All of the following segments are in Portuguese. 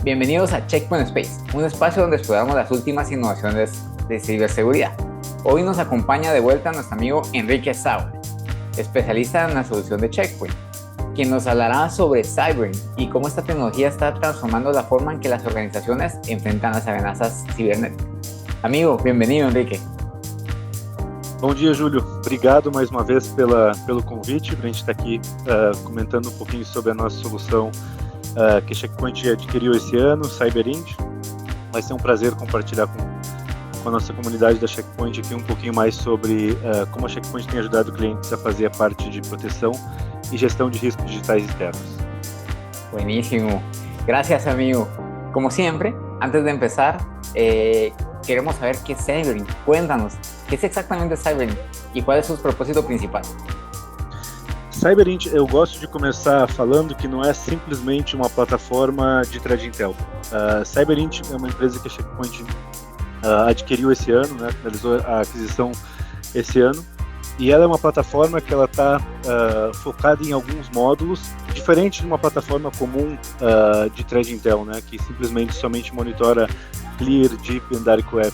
Bienvenidos a Checkpoint Space, un espacio donde exploramos las últimas innovaciones de ciberseguridad. Hoy nos acompaña de vuelta nuestro amigo Enrique Sauer, especialista en la solución de Checkpoint, quien nos hablará sobre Cyberint y cómo esta tecnología está transformando la forma en que las organizaciones enfrentan las amenazas cibernéticas. Amigo, bienvenido, Enrique. Bom dia, Júlio. Obrigado mais uma vez pelo convite para a gente estar aqui comentando um pouquinho sobre a nossa solução que a Checkpoint adquiriu esse ano, Cyberint. Vai ser um prazer compartilhar com a nossa comunidade da Checkpoint aqui um pouquinho mais sobre como a Checkpoint tem ajudado clientes a fazer a parte de proteção e gestão de riscos digitais externos. Buenísimo. Gracias, amigo. Como siempre, antes de empezar, queremos saber qué es Cyberint. Cuéntanos, ¿qué es exactamente Cyberint y cuál es su propósito principal? Cyberint, eu gosto de começar falando que não é simplesmente uma plataforma de threat intel. Cyberint é uma empresa que a Checkpoint adquiriu esse ano, né, realizou a aquisição esse ano, e ela é uma plataforma que ela está focada em alguns módulos, diferente de uma plataforma comum de threat intel, né, que simplesmente somente monitora Clear, Deep e Dark Web.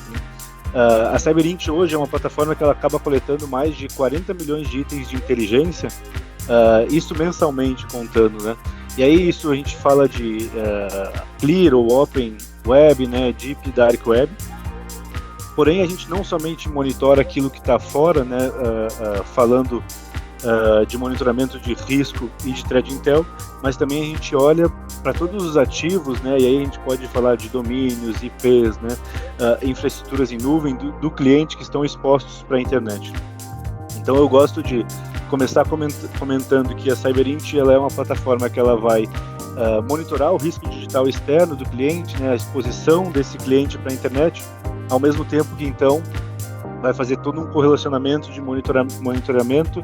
A Cyberint hoje é uma plataforma que ela acaba coletando mais de 40 milhões de itens de inteligência, isso mensalmente contando, né? E aí isso a gente fala de Clear ou Open Web, né, Deep e Dark Web. Porém, a gente não somente monitora aquilo que está fora, né, falando de monitoramento de risco e de threat intel, mas também a gente olha para todos os ativos, né, e aí a gente pode falar de domínios, IPs, né, infraestruturas em nuvem do cliente que estão expostos para a internet. Então eu gosto de começar comentando que a Cyberint ela é uma plataforma que ela vai monitorar o risco digital externo do cliente, né, a exposição desse cliente para a internet, ao mesmo tempo que então vai fazer todo um correlacionamento de monitoramento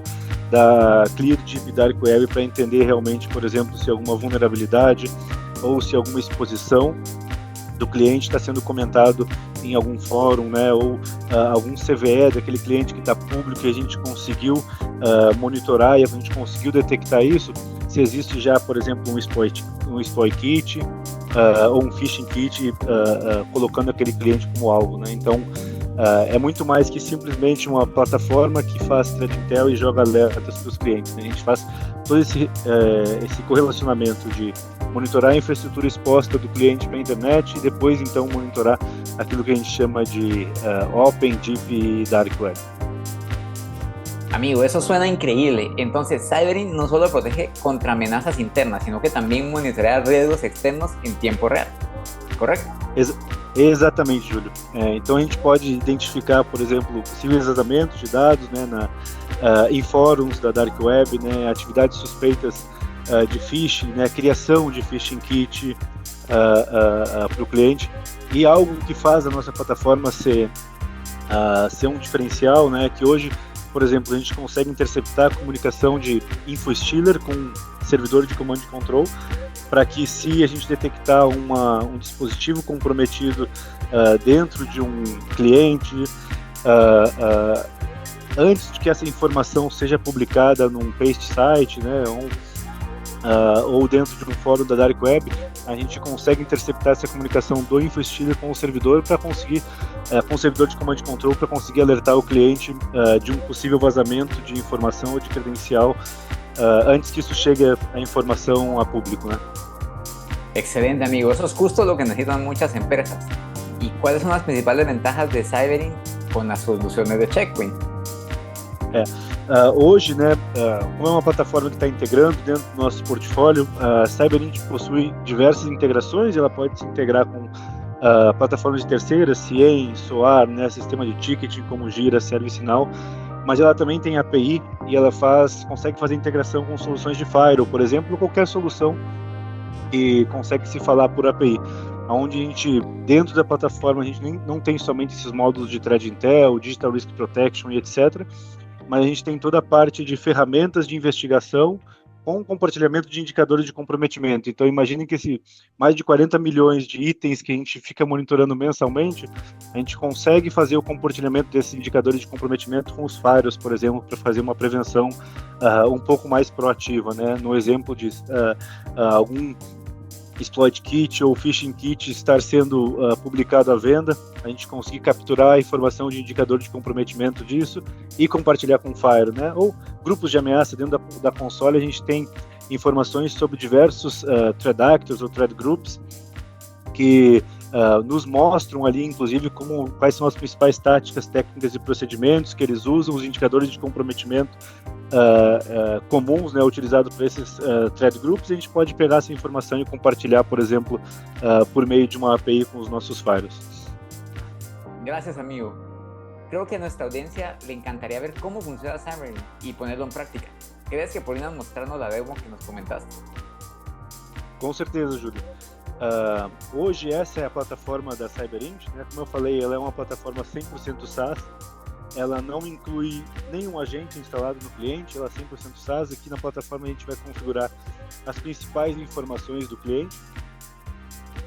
da Clear, Deep e Dark Web para entender realmente, por exemplo, se alguma vulnerabilidade ou se alguma exposição do cliente está sendo comentado em algum fórum, né, ou algum CVE daquele cliente que está público e a gente conseguiu monitorar e a gente conseguiu detectar isso, se existe já, por exemplo, um exploit kit ou um phishing kit colocando aquele cliente como alvo, né? Então, é muito mais que simplesmente uma plataforma que faz threat intel e joga alertas para os clientes, né? A gente faz todo esse correlacionamento de monitorar a infraestrutura exposta do cliente para a internet e depois então monitorar aquilo que a gente chama de Open, Deep e Dark Web. Amigo, eso suena increíble. Entonces, Cyberint no solo protege contra amenazas internas, sino que también monitorea riesgos externos en tiempo real, ¿correcto? Exatamente, Júlio. Então a gente pode identificar, por exemplo, possíveis vazamentos de dados, né, em fóruns da Dark Web, né, atividades suspeitas de phishing, né, criação de phishing kit para o cliente, e algo que faz a nossa plataforma ser um diferencial, né, que hoje, por exemplo, a gente consegue interceptar a comunicação de InfoStealer com servidor de command and control, para que se a gente detectar um dispositivo comprometido dentro de um cliente, antes de que essa informação seja publicada num paste site, né, ou dentro de um fórum da Dark Web, a gente consegue interceptar essa comunicação do InfoStealer com o servidor para conseguir, com o servidor de command and control, para conseguir alertar o cliente de um possível vazamento de informação ou de credencial antes que isso chegue a informação a público, né? Excelente, amigo. Eso es justo lo que necesitan muchas empresas. ¿Y cuáles son las principales ventajas de Cyberint con las soluciones de Checkpoint? Hoje, né, como é uma plataforma que está integrando dentro do nosso portfólio, a Cyberint possui diversas integrações. Ela pode se integrar com plataformas de terceiras, CIEM, SOAR, né, sistema de ticketing como Gira, ServiceNow, mas ela também tem API e ela consegue fazer integração com soluções de firewall, por exemplo, qualquer solução que consegue se falar por API, onde a gente, dentro da plataforma, a gente não tem somente esses módulos de threat intel, digital risk protection e etc., mas a gente tem toda a parte de ferramentas de investigação com compartilhamento de indicadores de comprometimento. Então imaginem que esse mais de 40 milhões de itens que a gente fica monitorando mensalmente, a gente consegue fazer o compartilhamento desses indicadores de comprometimento com os firewalls, por exemplo, para fazer uma prevenção um pouco mais proativa, né? No exemplo de algum exploit kit ou phishing kit estar sendo publicado à venda, a gente conseguir capturar a informação de indicador de comprometimento disso e compartilhar com o Fire, né? Ou grupos de ameaça dentro da console, a gente tem informações sobre diversos threat actors ou threat groups que nos mostram ali, inclusive, quais são as principais táticas, técnicas e procedimentos que eles usam, os indicadores de comprometimento comuns, né, utilizados por esses threat groups, e a gente pode pegar essa informação e compartilhar, por exemplo, por meio de uma API com os nossos firewalls. Gracias, amigo. Creo que a nuestra audiencia le encantaría ver cómo funciona Xamarin y ponerlo en práctica. ¿Crees que podrías mostrarnos la demo que nos comentaste? Com certeza, Júlio. Hoje essa é a plataforma da CyberInt, né? Como eu falei, ela é uma plataforma 100% SaaS. Ela não inclui nenhum agente instalado no cliente, ela é 100% SaaS. Aqui na plataforma a gente vai configurar as principais informações do cliente.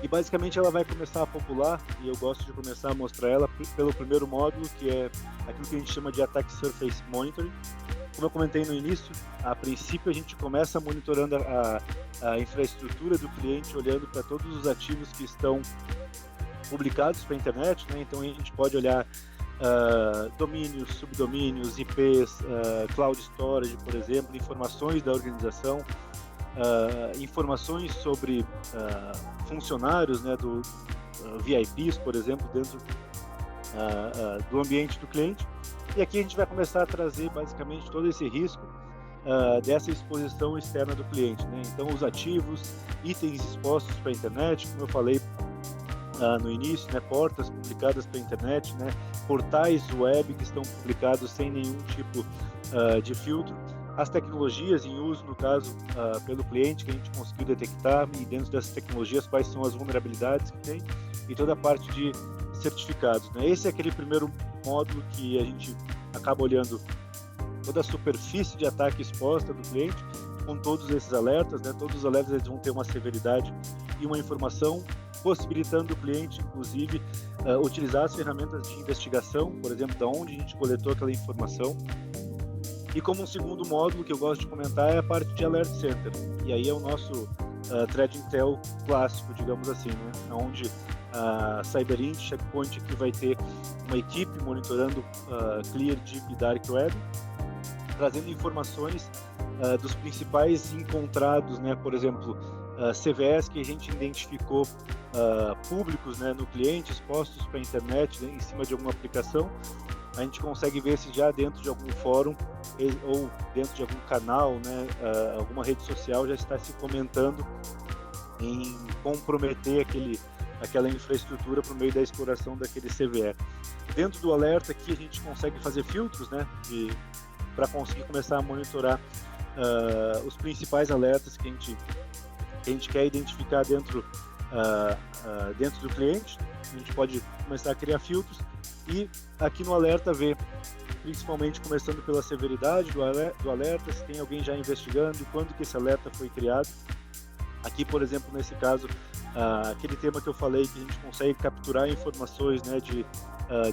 E basicamente ela vai começar a popular, e eu gosto de começar a mostrar ela pelo primeiro módulo, que é aquilo que a gente chama de Attack Surface Monitoring. Como eu comentei no início, a princípio a gente começa monitorando a infraestrutura do cliente, olhando para todos os ativos que estão publicados para a internet, né? Então a gente pode olhar domínios, subdomínios, IPs, cloud storage, por exemplo, informações da organização, informações sobre funcionários, né, do VIPs, por exemplo, dentro do ambiente do cliente. E aqui a gente vai começar a trazer basicamente todo esse risco dessa exposição externa do cliente, né? Então, os ativos, itens expostos para a internet, como eu falei no início, né? Portas publicadas para a internet, né? Portais web que estão publicados sem nenhum tipo de filtro, as tecnologias em uso, no caso, pelo cliente, que a gente conseguiu detectar, e dentro dessas tecnologias, quais são as vulnerabilidades que tem, e toda a parte de certificados, né? Esse é aquele primeiro módulo que a gente acaba olhando toda a superfície de ataque exposta do cliente, com todos esses alertas, né? Todos os alertas eles vão ter uma severidade e uma informação, possibilitando o cliente, inclusive, utilizar as ferramentas de investigação, por exemplo, da onde a gente coletou aquela informação. E como um segundo módulo que eu gosto de comentar é a parte de Alert Center, e aí é o nosso Threat Intel clássico, digamos assim, né? Onde a CyberInt Checkpoint aqui vai ter uma equipe monitorando Clear, Deep e Dark Web, trazendo informações dos principais encontrados, né? Por exemplo, CVEs que a gente identificou públicos, né, no cliente, expostos para a internet, né, em cima de alguma aplicação. A gente consegue ver se já dentro de algum fórum ou dentro de algum canal, né, alguma rede social já está se comentando em comprometer aquela infraestrutura por meio da exploração daquele CVE. Dentro do alerta aqui a gente consegue fazer filtros, né, para conseguir começar a monitorar os principais alertas que a gente quer identificar dentro do cliente. A gente pode começar a criar filtros e aqui no alerta ver, principalmente começando pela severidade do alerta, se tem alguém já investigando, quando que esse alerta foi criado. Aqui, por exemplo, nesse caso, aquele tema que eu falei, que a gente consegue capturar informações, né, de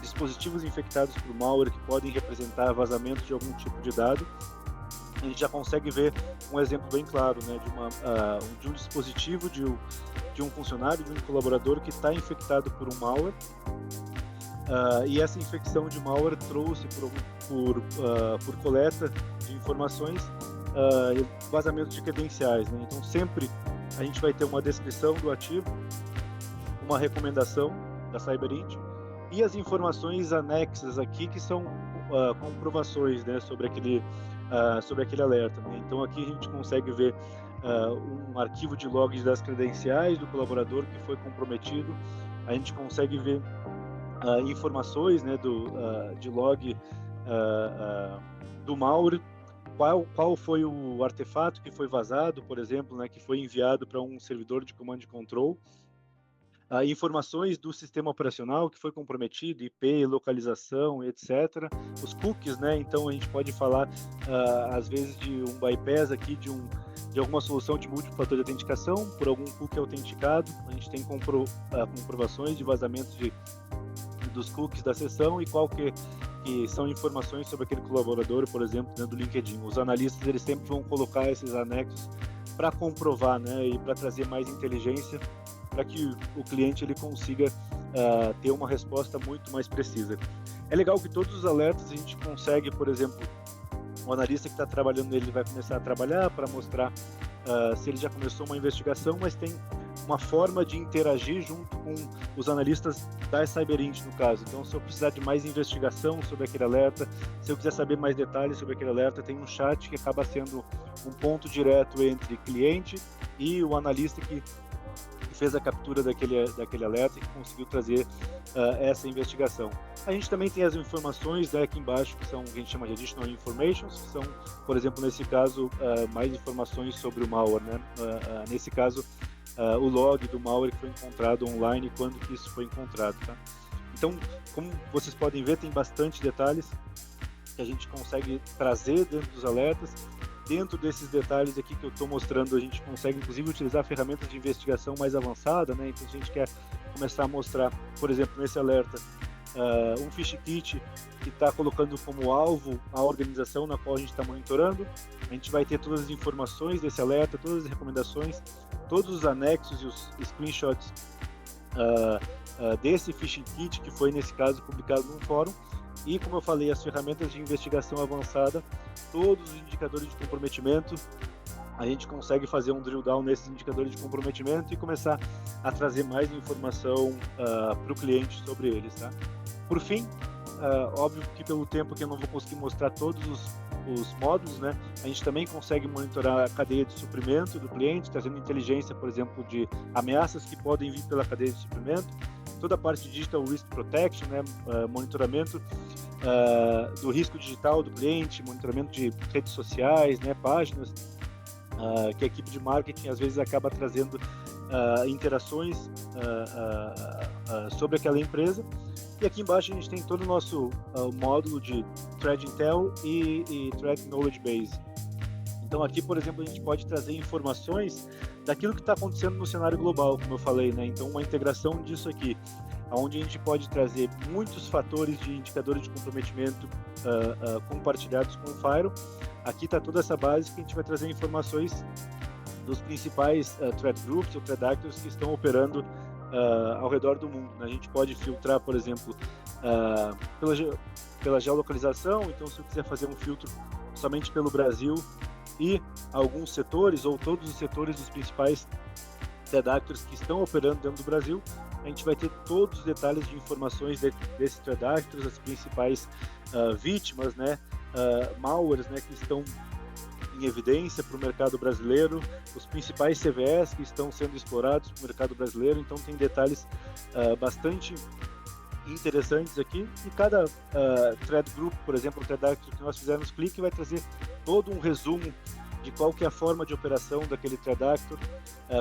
dispositivos infectados por malware que podem representar vazamento de algum tipo de dado. A gente já consegue ver um exemplo bem claro, né, de um dispositivo, de um funcionário, de um colaborador que está infectado por um malware. E essa infecção de malware trouxe por coleta de informações vazamento de credenciais, né? Então sempre a gente vai ter uma descrição do ativo, uma recomendação da CyberInt e as informações anexas aqui que são comprovações, né, sobre aquele alerta, né? Então aqui a gente consegue ver um arquivo de logs das credenciais do colaborador que foi comprometido. A gente consegue ver informações, né, de log do malware, qual foi o artefato que foi vazado, por exemplo, né, que foi enviado para um servidor de command and control, informações do sistema operacional que foi comprometido, IP, localização, etc. Os cookies, né, então a gente pode falar às vezes de um bypass aqui de alguma solução de múltiplo fator de autenticação por algum cookie autenticado. A gente tem comprovações de vazamento dos cookies da sessão e qual que são informações sobre aquele colaborador, por exemplo, dentro do LinkedIn. Os analistas eles sempre vão colocar esses anexos para comprovar, né, e para trazer mais inteligência para que o cliente ele consiga ter uma resposta muito mais precisa. É legal que todos os alertas a gente consegue, por exemplo, o analista que está trabalhando nele vai começar a trabalhar para mostrar se ele já começou uma investigação, mas tem uma forma de interagir junto com os analistas da Cyberint, no caso. Então, se eu precisar de mais investigação sobre aquele alerta, se eu quiser saber mais detalhes sobre aquele alerta, tem um chat que acaba sendo um ponto direto entre cliente e o analista que fez a captura daquele alerta e que conseguiu trazer essa investigação. A gente também tem as informações, né, aqui embaixo, que são o que a gente chama de additional informations, que são, por exemplo, nesse caso, mais informações sobre o malware, né? Nesse caso, o log do malware que foi encontrado online e quando que isso foi encontrado, tá? Então, como vocês podem ver, tem bastante detalhes que a gente consegue trazer dentro dos alertas. Dentro desses detalhes aqui que eu estou mostrando, a gente consegue, inclusive, utilizar ferramentas de investigação mais avançada, né? Então, se a gente quer começar a mostrar, por exemplo, nesse alerta, um phish kit que está colocando como alvo a organização na qual a gente está monitorando, a gente vai ter todas as informações desse alerta, todas as recomendações, todos os anexos e os screenshots desse phishing kit que foi, nesse caso, publicado no fórum. E, como eu falei, as ferramentas de investigação avançada, todos os indicadores de comprometimento, a gente consegue fazer um drill down nesses indicadores de comprometimento e começar a trazer mais informação para o cliente sobre eles, tá? Por fim, óbvio que pelo tempo que eu não vou conseguir mostrar todos os módulos, né? A gente também consegue monitorar a cadeia de suprimento do cliente, trazendo inteligência, por exemplo, de ameaças que podem vir pela cadeia de suprimento, toda a parte de Digital Risk Protection, né? Monitoramento do risco digital do cliente, monitoramento de redes sociais, né? Páginas, que a equipe de marketing às vezes acaba trazendo interações sobre aquela empresa. E aqui embaixo a gente tem todo o nosso módulo de Threat Intel e Threat Knowledge Base. Então aqui, por exemplo, a gente pode trazer informações daquilo que está acontecendo no cenário global, como eu falei, né? Então uma integração disso aqui, onde a gente pode trazer muitos fatores de indicadores de comprometimento compartilhados com o Firewall. Aqui está toda essa base que a gente vai trazer informações dos principais threat groups ou threat actors que estão operando ao redor do mundo, né? A gente pode filtrar, por exemplo, pela geolocalização. Então, se eu quiser fazer um filtro somente pelo Brasil e alguns setores ou todos os setores dos principais threat actors que estão operando dentro do Brasil, a gente vai ter todos os detalhes de informações desses threat actors, as principais vítimas, né? Malwares, né, que estão em evidência para o mercado brasileiro, os principais CVEs que estão sendo explorados para o mercado brasileiro. Então tem detalhes bastante interessantes aqui, e cada thread group, por exemplo, o thread actor que nós fizermos clique vai trazer todo um resumo de qual que é a forma de operação daquele thread actor,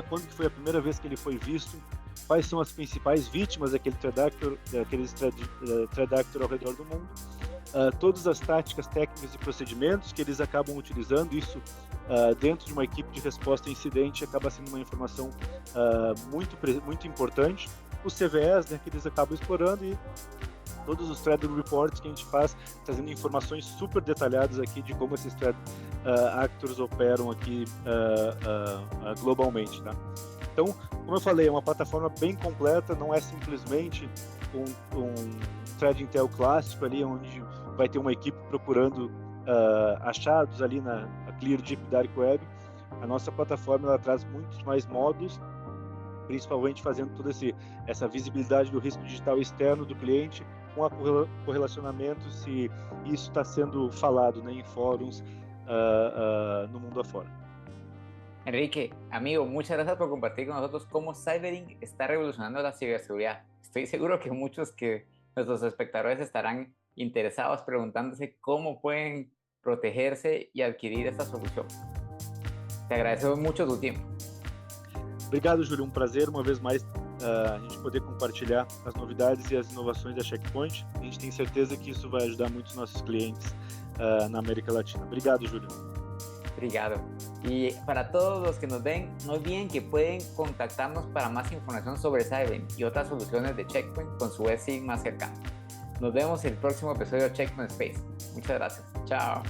quando que foi a primeira vez que ele foi visto, quais são as principais vítimas daquele thread actor, daqueles thread actor ao redor do mundo, todas as táticas, técnicas e procedimentos que eles acabam utilizando. Isso dentro de uma equipe de resposta a incidente acaba sendo uma informação muito importante. Os CVEs, né, que eles acabam explorando, e todos os thread reports que a gente faz, trazendo informações super detalhadas aqui de como esses thread actors operam aqui globalmente, tá? Então, como eu falei, é uma plataforma bem completa, não é simplesmente um Threat Intel clássico ali, onde vai ter uma equipe procurando achados ali na Clear Deep Dark Web. A nossa plataforma ela traz muitos mais módulos, principalmente fazendo toda essa visibilidade do risco digital externo do cliente, com a correlacionamento se isso está sendo falado, né, em fóruns no mundo afora. Enrique, amigo, muchas gracias por compartir con nosotros cómo Cyberink está revolucionando la ciberseguridad. Estoy seguro que muchos que nuestros espectadores estarán interesados preguntándose cómo pueden protegerse y adquirir esta solución. Te agradezco mucho tu tiempo. Obrigado, Júlio. Um prazer, uma vez mais, a gente poder compartilhar as novidades e as inovações da Checkpoint. A gente tem certeza que isso vai ajudar muito os nossos clientes na América Latina. Obrigado, Júlio. Obrigado. Y para todos los que nos ven, no olviden que pueden contactarnos para más información sobre Cyberink y otras soluciones de Checkpoint con su SI más cercano. Nos vemos en el próximo episodio de Checkpoint Space. Muchas gracias. Chao.